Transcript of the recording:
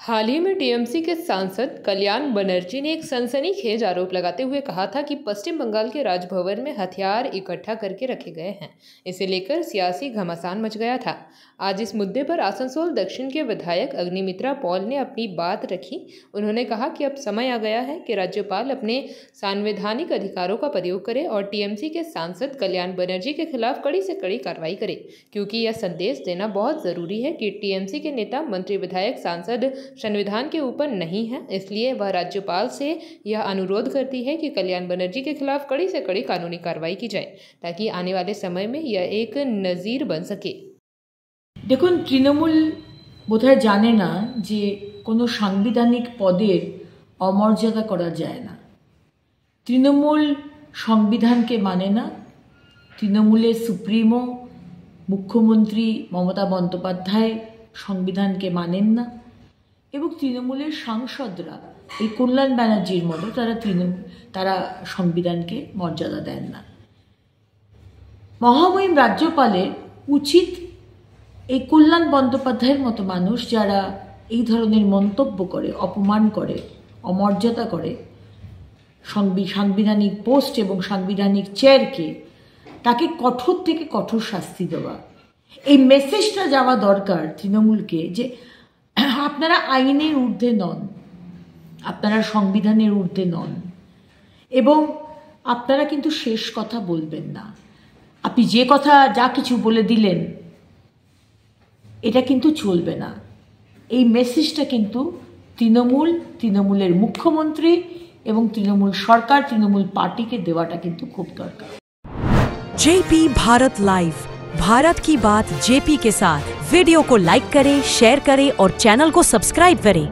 हाल ही में टीएमसी के सांसद कल्याण बनर्जी ने एक सनसनीखेज आरोप लगाते हुए कहा था कि पश्चिम बंगाल के राजभवन में हथियार इकट्ठा करके रखे गए हैं। इसे लेकर सियासी घमासान मच गया था। आज इस मुद्दे पर आसनसोल दक्षिण के विधायक अग्निमित्रा पॉल ने अपनी बात रखी। उन्होंने कहा कि अब समय आ गया है कि राज्यपाल अपने संवैधानिक अधिकारों का प्रयोग करे और टीएमसी के सांसद कल्याण बनर्जी के खिलाफ कड़ी से कड़ी कार्रवाई करे, क्योंकि यह संदेश देना बहुत जरूरी है कि टीएमसी के नेता, मंत्री, विधायक, सांसद संविधान के ऊपर नहीं है। इसलिए वह राज्यपाल से यह अनुरोध करती है कि कल्याण बनर्जी के खिलाफ कड़ी से कड़ी कानूनी कार्रवाई की जाए, ताकि आने वाले समय में यह एक नजीर बन सके। দেখুন, তৃণমূল বোধহয় জানে না যে কোনো সাংবিধানিক পদের অমর্যাদা করা যায় না। তৃণমূল সংবিধানকে মানে না। তৃণমূলের সুপ্রিমো মুখ্যমন্ত্রী মমতা বন্দ্যোপাধ্যায় সংবিধানকে মানেন না এবং তৃণমূলের সাংসদরা এই কল্যাণ ব্যানার্জির মতো তারা সংবিধানকে মর্যাদা দেন না। মহামহিম রাজ্যপালের উচিত এই কল্যাণ বন্দ্যোপাধ্যায়ের মতো মানুষ যারা এই ধরনের মন্তব্য করে, অপমান করে, অমর্যাদা করে সাংবিধানিক পোস্ট এবং সাংবিধানিক চেয়ারকে, তাকে কঠোর থেকে কঠোর শাস্তি দেওয়া। এই মেসেজটা যাওয়া দরকার তৃণমূলকে যে আপনারা আইনের ঊর্ধ্বে নন, আপনারা সংবিধানের ঊর্ধ্বে নন এবং আপনারা কিন্তু শেষ কথা বলবেন না। আপনি যে কথা যা কিছু বলে দিলেন এটা কিন্তু চলবে না। এই মেসেজটা কিন্তু তৃণমূলের মুখ্যমন্ত্রী এবং তৃণমূল সরকার, তৃণমূল পার্টিকে দেওয়াটা কিন্তু খুব দরকার। जेपी भारत लाइव, भारत की बात जेपी के साथ। वीडियो को लाइक करें, शेयर करें और चैनल को सब्सक्राइब करें।